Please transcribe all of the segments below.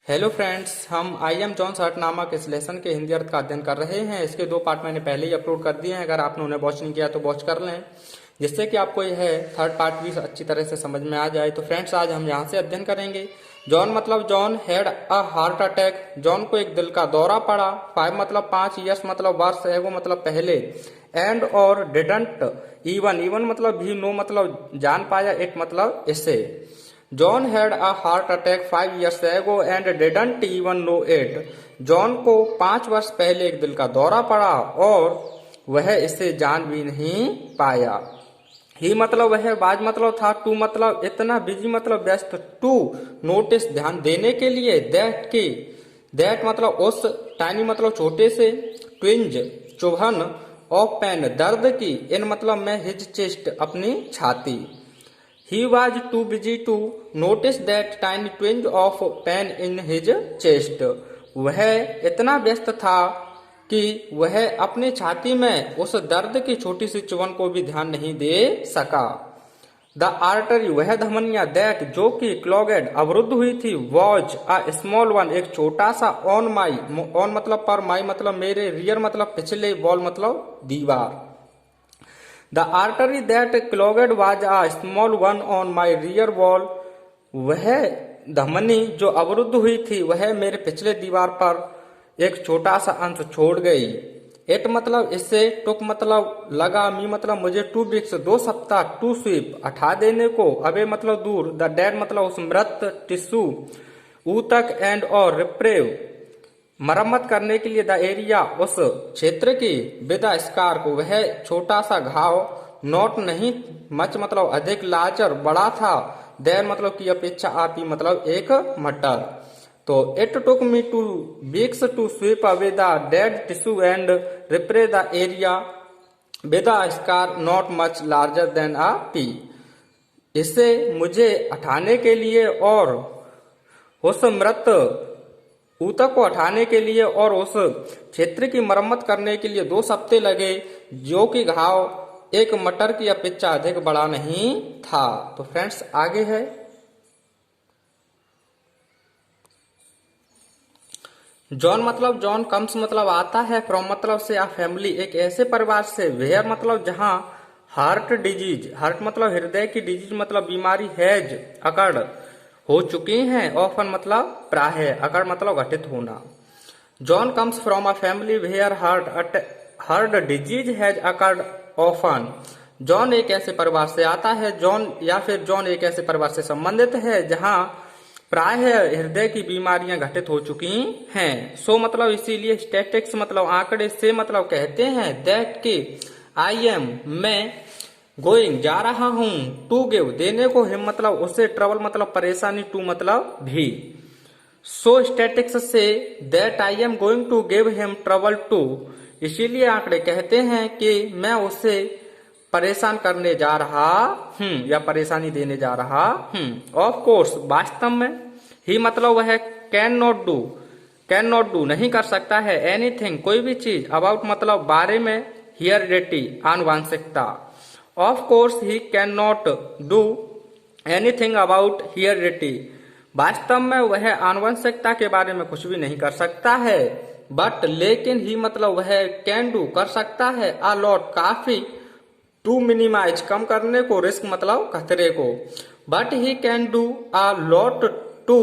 Hello friends, हम I am John shirt नामक इस लेसन के हिंदी अर्थ का अध्ययन कर रहे हैं। इसके 2 पार्ट मैंने पहले ही अपलोड कर दिए हैं। अगर आपने उन्हें वॉच नहीं किया तो वॉच कर लें, जिससे कि आपको यह थर्ड पार्ट भी अच्छी तरह से समझ में आ जाए। तो फ्रेंड्स, आज हम यहाँ से अध्ययन करेंगे। जॉन मतलब John had a heart attack. John को एक दिल का दौरा पड़ा। 5 मतलब 5, ईयर्स मतलब वर्ष, एगो मतलब पहले, एंड और डिडंट इवन मतलब भी, नो मतलब जान पाया, इट मतलब इसे। John had a heart attack 5 years ago and didn't even know it. John को 5 वर्ष पहले एक दिल का दौरा पड़ा और वह इसे जान भी नहीं पाया। ही मतलब वह, बाज मतलब था, टू मतलब इतना, बिजी मतलब व्यस्त, टू नोटिस ध्यान देने के लिए, दैट मतलब उस, टाइनी मतलब छोटे से, ट्विंज चुभन, ऑफ पेन दर्द की, इन मतलब मैं, हिज चेस्ट अपनी छाती। He was too busy to notice that tiny twinge of pain in his chest. वह इतना व्यस्त था कि वह अपनी छाती में उस दर्द की छोटी सी चुभन को भी ध्यान नहीं दे सका। द आर्टरी वह धमनिया, दैट जो कि क्लॉगेड अवरुद्ध हुई थी, वॉज अ स्मॉल वन एक छोटा सा, ऑन माई, ऑन मतलब पर, माई मतलब मेरे, रियर मतलब पिछले, वॉल मतलब दीवार। The artery that clogged was a small one on my rear wall. वह धमनी जो अवरुद्ध हुई थी वह मेरे पिछले दीवार पर एक छोटा सा अंश छोड़ गई। इट मतलब इससे, टुक मतलब लगा, मी मतलब मुझे, 2 weeks 2 सप्ताह, टू स्वीप हटा देने को, अबे मतलब दूर, द डेड मतलब उस मृत, टिश्यू ऊतक, एंड और रिप्रेव मरम्मत करने के लिए, द एरिया उस क्षेत्र की, विद स्कार को वह छोटा सा घाव, नॉट नहीं, मच मतलब अधिक, लार्जर बड़ा था, देर मतलब की अपेक्षा, आपी मतलब एक मटर। तो it took me 2 weeks to sweep away the dead tissue and repair the area with scar not much larger than a pea. इसे मुझे हटाने के लिए और उस मृत ऊतक को हटाने के लिए और उस क्षेत्र की मरम्मत करने के लिए 2 सप्ताह लगे, जो कि घाव एक मटर की अपेक्षा अधिक बड़ा नहीं था। तो फ्रेंड्स, आगे है जॉन मतलब जॉन कम्स मतलब आता है, फ्रॉम मतलब से, आ फैमिली एक ऐसे परिवार से, वेयर मतलब जहां, हार्ट डिजीज, हार्ट मतलब हृदय की, डिजीज मतलब बीमारी, हैज अकड़ हो चुकी हैं, ऑफन मतलब प्राय, अकड़ मतलब घटित होना। John comes from a family where heart disease has occurred often. जॉन एक ऐसे परिवार से आता है, जॉन या फिर जॉन एक ऐसे परिवार से संबंधित है जहां प्राय हृदय की बीमारियां घटित हो चुकी हैं। सो मतलब इसीलिए, स्टैटिक्स मतलब आंकड़े, से मतलब कहते हैं, दैट के, आई एम मैं, गोइंग जा रहा हूं, टू गिव देने को, हिम मतलब उसे, ट्रबल मतलब परेशानी, टू मतलब भी। सो स्टैटिक्स से, that I am going to give him trouble too, इसीलिए आंकड़े कहते हैं कि मैं उसे परेशान करने जा रहा हूं या परेशानी देने जा रहा हूं। ऑफ कोर्स वास्तव में, ही मतलब वह, कैन नॉट डू नहीं कर सकता है, एनीथिंग कोई भी चीज, अबाउट मतलब बारे में, हियरडिटी आनुवांशिकता। Of course he can not do anything about heredity, वास्तव में वह आनुवंशिकता के बारे में कुछ भी नहीं कर सकता है। बट लेकिन, ही मतलब वह, कैन डू कर सकता है, अ लॉट काफी, टू मिनिमाइज कम करने को, रिस्क मतलब खतरे को। But he can do a lot to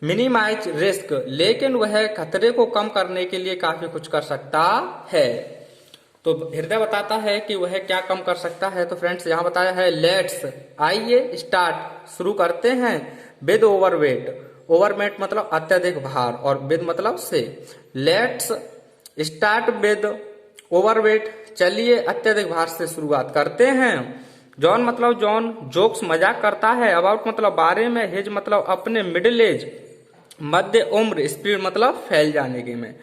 minimize risk, लेकिन वह खतरे को कम करने के लिए काफी कुछ कर सकता है। तो हृदय बताता है कि वह क्या कम कर सकता है। तो फ्रेंड्स, यहाँ बताया है, लेट्स आइए स्टार्ट शुरू करते हैं, विद ओवरवेट, ओवरवेट मतलब अत्यधिक भार, और विद मतलब से। लेट्स स्टार्ट विद ओवरवेट, चलिए अत्यधिक भार से शुरुआत करते हैं। जॉन मतलब जॉन जोक्स मजाक करता है, अबाउट मतलब बारे में, हिज मतलब अपने, मिडिल एज मध्य उम्र, स्पीड मतलब फैल जाने के में।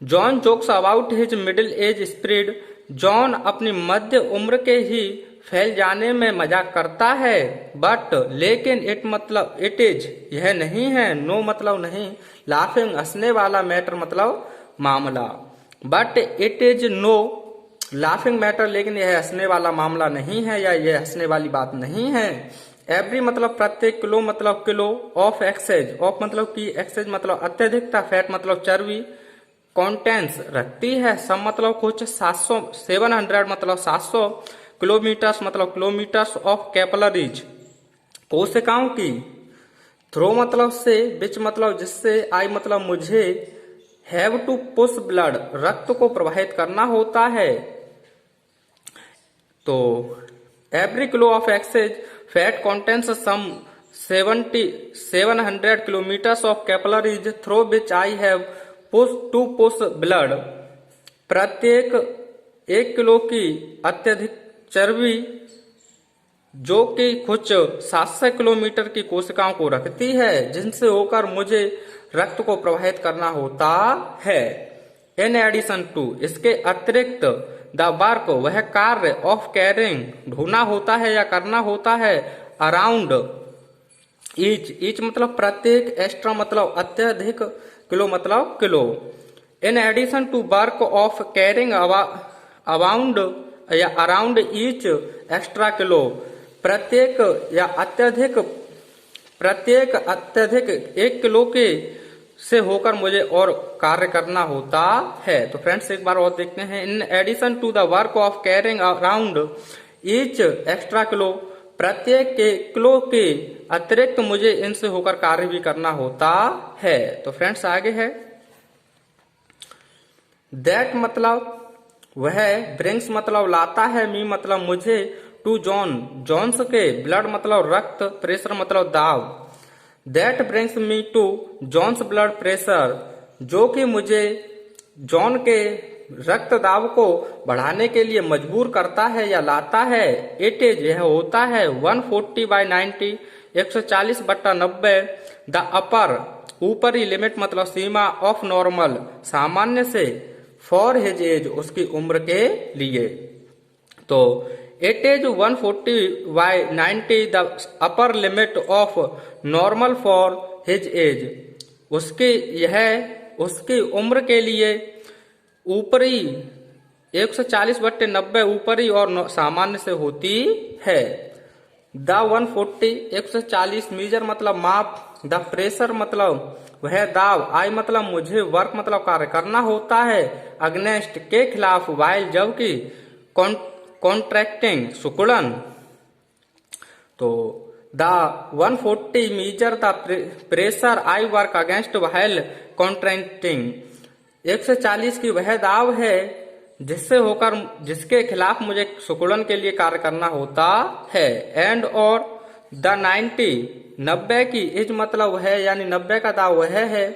John jokes about his middle age spread, John अपनी मध्य उम्र के ही फैल जाने में मजाक करता है। बट लेकिन, इट मतलब इट इज यह नहीं है, नो मतलब नहीं, लाफिंग हंसने वाला, मैटर मतलब मामला। But it is no laughing matter, लेकिन यह हंसने वाला मामला नहीं है या यह हंसने वाली बात नहीं है। एवरी मतलब प्रत्येक, किलो मतलब किलो, ऑफ एक्सेज, ऑफ मतलब की, एक्सेज मतलब अत्यधिकता, फैट मतलब चर्बी, कॉन्टेंस रखती है, सम मतलब कुछ, 700, 700 मतलब 700, किलोमीटर्स मतलब किलोमीटर्स ऑफ कैपिलरीज कोशिकाओं की, थ्रो मतलब से, विच मतलब जिससे, आई मतलब मुझे, हैव टू पुश ब्लड रक्त को प्रवाहित करना होता है। तो every kilo of excess fat contains some 700 kilometres of capillaries through which I have push blood, प्रत्येक 1 किलो की अत्यधिक चर्बी जो कि कुछ 700 किलोमीटर की कोशिकाओं को रखती है, जिनसे होकर मुझे रक्त को प्रवाहित करना होता है। इन एडिशन टू, इसके अतिरिक्त, द वर्क वह कार्य, ऑफ कैरिंग ढोना होता है या करना होता है, अराउंड ईच मतलब प्रत्येक, एक्स्ट्रा मतलब अत्यधिक, किलो मतलब kilo. In addition to work of carrying abound या अराउंड ईच एक्स्ट्रा किलो, प्रत्येक अत्यधिक 1 किलो के से होकर मुझे और कार्य करना होता है। तो फ्रेंड्स एक बार और देखते हैं। In addition to the work of carrying around each extra kilo, प्रत्येक के किलो के अतिरिक्त मुझे इनसे होकर कार्य भी करना होता है। तो फ्रेंड्स आगे है, दैट मतलब वह, ब्रिंग्स मतलब लाता है, मी मतलब मुझे, टू जॉन्स के, ब्लड मतलब रक्त, प्रेशर मतलब दाब, that brings me to John's blood pressure, जो कि मुझे जॉन के रक्त दाब को बढ़ाने के लिए मजबूर करता है या लाता है। इट इज यह होता है 140/90 140/90, द अपर ऊपरी, लिमिट मतलब सीमा, ऑफ नॉर्मल सामान्य से, फॉर हिज एज उसकी उम्र के लिए। तो it is 140/90 the upper limit of normal for his age, उसकी यह उसकी उम्र के लिए ऊपरी 140/90 ऊपरी और सामान्य से होती है। द 140 140 मीजर मतलब माप, द प्रेशर मतलब वह दाब, आई मतलब मुझे, वर्क मतलब कार्य करना होता है, अगेंस्ट के खिलाफ, वाइल जबकि, कॉन्ट्रैक्टिंग सुकुड़न। तो the 140 measure the pressure I work against while contracting, 140 की वह दाब है जिससे होकर, जिसके खिलाफ मुझे सुकुड़न के लिए कार्य करना होता है। एंड और द 90 की, इज मतलब है यानी 90 का दाब वह है,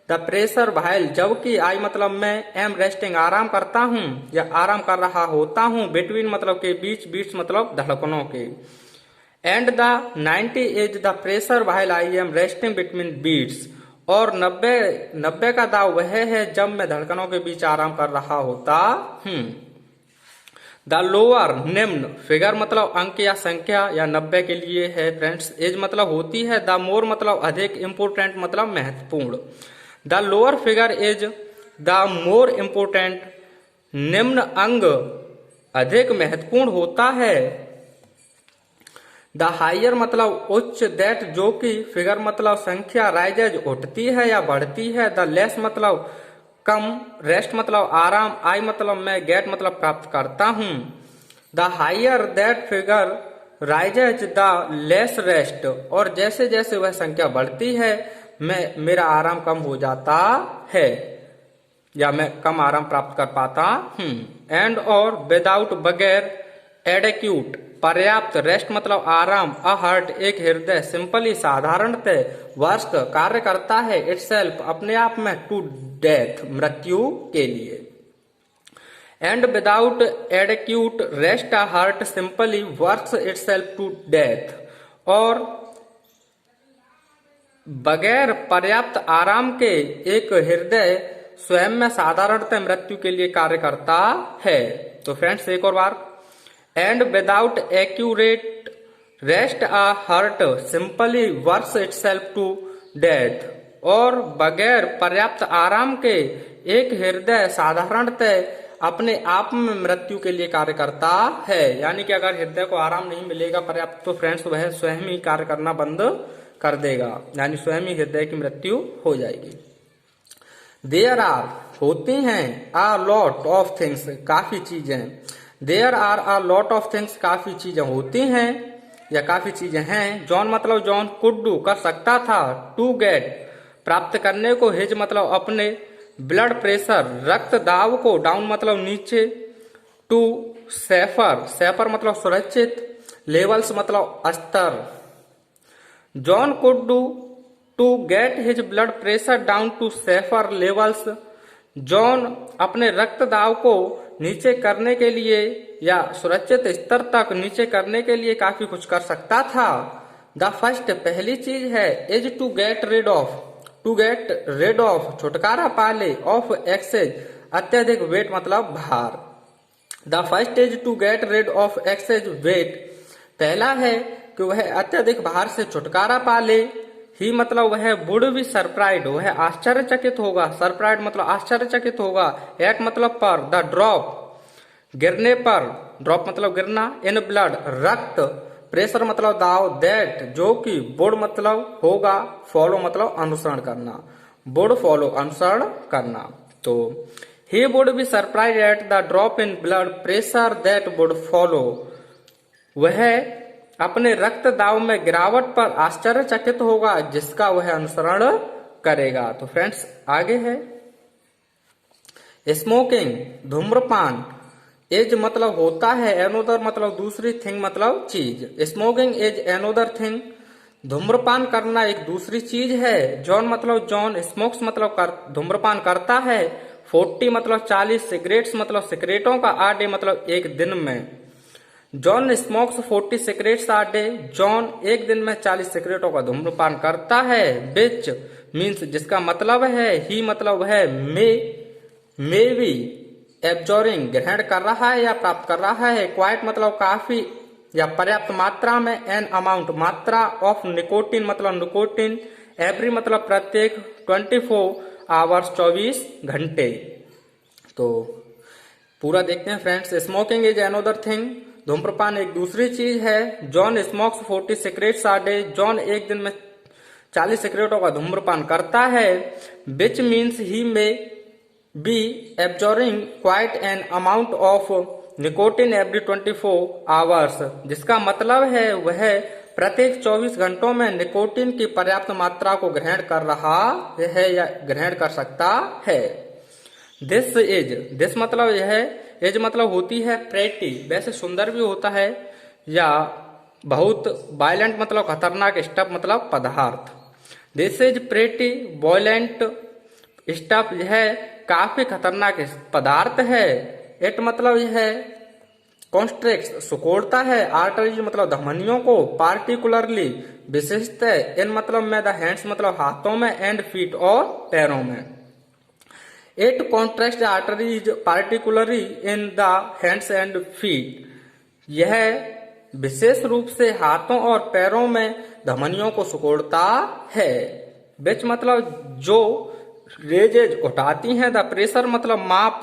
द प्रेशर वाइल जबकि, आई मतलब मैं, एम रेस्टिंग आराम करता हूँ या आराम कर रहा होता हूँ, बिटवीन मतलब के बीच, बीट्स मतलब धड़कनों के। And the 90 is the pressure while I am resting between beats, और 90 का दाव वह है जब मैं धड़कनों के बीच आराम कर रहा होता हूँ। द लोअर निम्न, फिगर मतलब अंक या संख्या या 90 के लिए है फ्रेंड्स। एज मतलब होती है, द मोर मतलब अधिक, इम्पोर्टेंट मतलब महत्वपूर्ण। The lower figure is the more important, निम्न अंग अधिक महत्वपूर्ण होता है। द हायर मतलब उच्च, दैट जो कि, फिगर मतलब संख्या, राइजेज उठती है या बढ़ती है, द लेस मतलब कम, रेस्ट मतलब आराम, आई मतलब मैं, गेट मतलब प्राप्त करता हूँ। The higher that figure rises the less rest, और जैसे जैसे वह संख्या बढ़ती है मेरा आराम कम हो जाता है या मैं कम आराम प्राप्त कर पाता हूँ। एंड और विदाउट बगैर, एडेक्यूट पर्याप्त, रेस्ट मतलब आराम, अ हार्ट एक हृदय, सिंपली साधारणतः, वर्क कार्य करता है, इटसेल्फ अपने आप में, टू डेथ मृत्यु के लिए। And without adequate rest a heart simply works itself to death, और बगैर पर्याप्त आराम के एक हृदय स्वयं में साधारणतः मृत्यु के लिए कार्य करता है। तो फ्रेंड्स एक और बार, and without accurate rest a heart simply works itself to death, और बगैर पर्याप्त आराम के एक हृदय साधारणतः अपने आप में मृत्यु के लिए कार्य करता है। यानी कि अगर हृदय को आराम नहीं मिलेगा पर्याप्त तो फ्रेंड्स वह स्वयं ही कार्य करना बंद कर देगा, यानी स्वयं ही हृदय की मृत्यु हो जाएगी। देयर आर होती हैं आ लॉट ऑफ थिंग्स काफी चीजें, there are a lot of things काफी चीजें होती हैं या काफी चीजें हैं। जॉन मतलब जॉन कुड डू कर सकता था, टू गेट प्राप्त करने को, हिज मतलब अपने, ब्लड प्रेशर रक्त दाब को, डाउन मतलब नीचे, टू सेफर सेफर मतलब सुरक्षित, लेवल्स मतलब स्तर। John could do to get his blood pressure down to safer levels, जॉन अपने रक्त दाब को नीचे करने के लिए या सुरक्षित स्तर तक नीचे करने के लिए काफी कुछ कर सकता था। द फर्स्ट पहली चीज है, is to get rid of, to get rid of छुटकारा पाले, ऑफ एक्सेज अत्यधिक, वेट मतलब भार। The first is to get rid of excess weight, पहला है कि वह अत्यधिक भार से छुटकारा पाले। ही मतलब वह वुड बी सरप्राइड, वह आश्चर्यचकित होगा, सरप्राइड मतलब आश्चर्यचकित होगा। एक मतलब पर, द ड्रॉप गिरने पर, ड्रॉप मतलब गिरना, इन ब्लड रक्त, प्रेशर मतलब दाव, दैट जो कि, वुड मतलब होगा, फॉलो मतलब अनुसरण करना, वुड फॉलो अनुसरण करना। तो he would be surprise at the drop in blood pressure that would follow, वह अपने रक्त दाब में गिरावट पर आश्चर्यचकित होगा जिसका वह अनुसरण करेगा। तो फ्रेंड्स आगे है, स्मोकिंग धूम्रपान, एज मतलब होता है, एनोदर मतलब दूसरी, थिंग मतलब चीज। स्मोकिंग इज एनोदर थिंग, धूम्रपान करना एक दूसरी चीज है। जॉन मतलब जॉन, स्मोक्स मतलब धूम्रपान करता है, 40 मतलब 40, सिगरेट्स मतलब सिगरेटों का, आ डे मतलब एक दिन में। जॉन स्मोक्स 40 सिगरेट्स आ डे, जॉन एक दिन में 40 सिगरेटों का धूम्रपान करता है। विच मीन्स जिसका मतलब है, ही मतलब है, मे बी एब्जॉर्बिंग ग्रहण कर रहा है या प्राप्त कर रहा है। क्वाइट मतलब काफी या पर्याप्त मात्रा में, एन अमाउंट मात्रा, ऑफ निकोटिन मतलब निकोटिन, एवरी मतलब प्रत्येक, 24 आवर्स 24 घंटे। तो पूरा देखते हैं friends. Smoking is another thing, धूम्रपान एक दूसरी चीज है। जॉन स्मोक्स 40 सिगरेट्स आ डे, जॉन एक दिन में 40 सिगरेटों का धूम्रपान करता है। विच means he may be absorbing quite an amount of nicotine every 24 hours, जिसका मतलब है वह प्रत्येक 24 घंटों में निकोटिन की पर्याप्त मात्रा को ग्रहण कर रहा है या ग्रहण कर सकता है। दिस मतलब यह है, एज मतलब होती है, प्रेटी वैसे सुंदर भी होता है, या बहुत, वायलेंट मतलब खतरनाक, स्टफ मतलब पदार्थ। This is pretty violent stuff, यह काफी खतरनाक पदार्थ है। इट मतलब यह कॉन्स्ट्रिक्ट्स सुकोड़ता है, आर्टरीज मतलब धमनियों को, पार्टिकुलरली विशेषतः, इन मतलब में, द हैंड्स मतलब हाथों में, एंड फीट और पैरों में। It contract arteries particularly in the hands and feet, यह विशेष रूप से हाथों और पैरों में धमनियों को सिकोड़ता है। विच मतलब जो, रेजेज उठाती हैं, द प्रेशर मतलब माप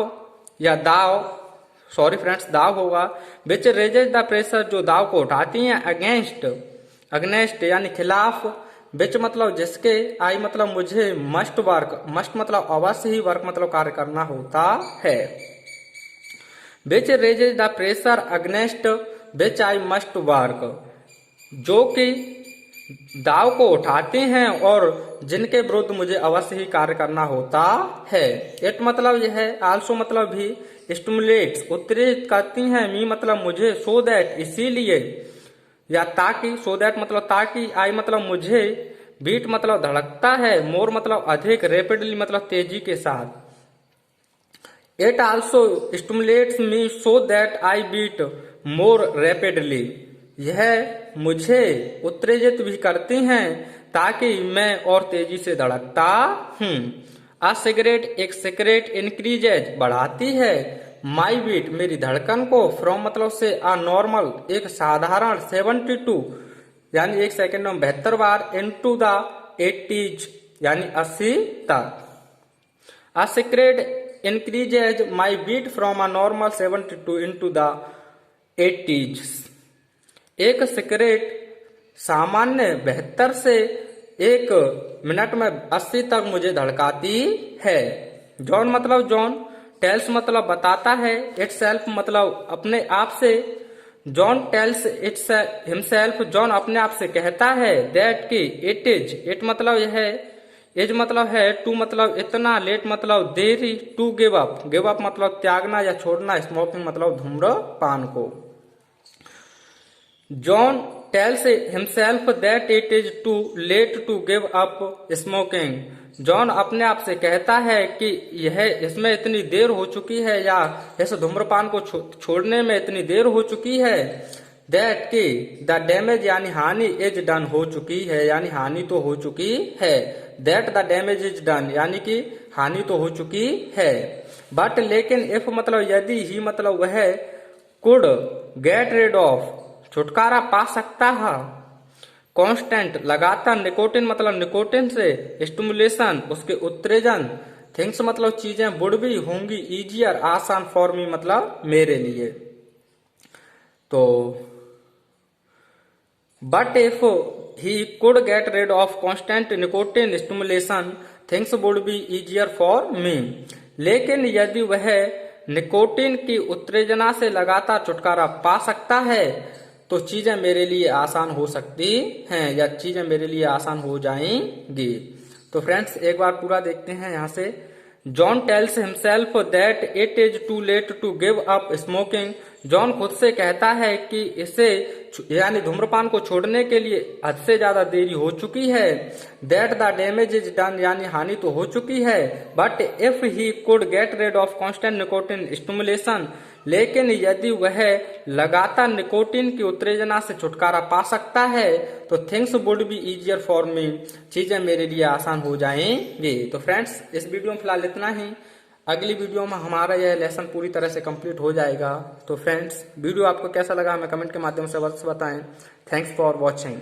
या दाव, सॉरी फ्रेंड्स दाव होगा। विच रेजेज द प्रेशर जो दाव को उठाती हैं, अगेंस्ट अगेंस्ट यानी खिलाफ। विच मतलब जिसके, आई मतलब मुझे, मस्ट वर्क, मस्ट मतलब अवश्य ही, वर्क मतलब कार्य करना होता है। Which raises the pressure against which I must work, जो कि दाव को उठाते हैं और जिनके विरुद्ध मुझे अवश्य ही कार्य करना होता है। इट मतलब यह है, आल्सो मतलब भी, स्टिमुलेट्स उत्तेजित करती हैं, मी मतलब मुझे, सो दैट इसीलिए, या ताकि, सो दैट मतलब ताकि, आई मतलब मुझे, बीट मतलब धड़कता है, मोर मतलब अधिक, रैपिडली मतलब तेजी के साथ। It also stimulates me so that I beat more rapidly, यह मुझे उत्तेजित भी करती हैं ताकि मैं और तेजी से धड़कता हूँ। अ सिगरेट एक सिगरेट इंक्रीजेज बढ़ाती है, माई बीट मेरी धड़कन को, फ्रॉम मतलब से, अ नॉर्मल एक साधारण, 72 यानी एक सेकंड में 72 बार, इनटू द 80s यानी 80 तक। A cigarette increases my beat from a normal 72 into the 80s। एक सिगरेट सामान्य 72 से 1 मिनट में 80 तक मुझे धड़काती है। जॉन मतलब जॉन, टेल्स मतलब बताता है, इटसेल्फ मतलब अपने आप से। जॉन टेल्स इट्स हिमसेल्फ, जॉन अपने आप से कहता है, दैट कि इट इज, इट मतलब यह है, इज मतलब है, टू मतलब इतना, लेट मतलब देरी, to give up, give up मतलब त्यागना या छोड़ना, स्मोकिंग मतलब धूम्रपान को। John tells himself that it is too late to give up smoking. जॉन अपने आप से कहता है कि यह इसमें इतनी देर हो चुकी है, या इस धूम्रपान को छोड़ने में इतनी देर हो चुकी है। दैट कि द डैमेज यानी हानि इज डन हो चुकी है, यानी हानि तो हो चुकी है। That the damage is done यानी कि हानि तो हो चुकी है। बट लेकिन इफ मतलब यदि, ही मतलब वह, कुड गेट रिड ऑफ छुटकारा पा सकता है, कांस्टेंट लगातार, निकोटिन मतलब निकोटिन से, स्टिमुलेशन उसके उत्तेजन, थिंग्स मतलब चीजें, वुड भी होंगी, इजियर आसान, फॉर मी मतलब मेरे लिए। तो but if he could get rid of constant nicotine stimulation, things would be easier for me. लेकिन यदि वह निकोटिन की उत्तेजना से लगातार छुटकारा पा सकता है तो चीजें मेरे लिए आसान हो सकती हैं, या चीजें मेरे लिए आसान हो जाएंगी। तो फ्रेंड्स एक बार पूरा देखते हैं यहाँ से। John tells himself that it is too late to give up smoking. जॉन खुद से कहता है कि इसे यानी धूम्रपान को छोड़ने के लिए हद से ज्यादा देरी हो चुकी है। That the damage is done यानी हानि तो हो चुकी है। But if he could gate rid of constant nicotine stimulation, लेकिन यदि वह लगातार निकोटिन की उत्तेजना से छुटकारा पा सकता है तो things would be easier for मी, चीजें मेरे लिए आसान हो जाएंगी। तो फ्रेंड्स इस वीडियो में फिलहाल इतना ही। अगली वीडियो में हमारा यह लेसन पूरी तरह से कंप्लीट हो जाएगा। तो फ्रेंड्स वीडियो आपको कैसा लगा हमें कमेंट के माध्यम से अवश्य बताएं। Thanks for watching.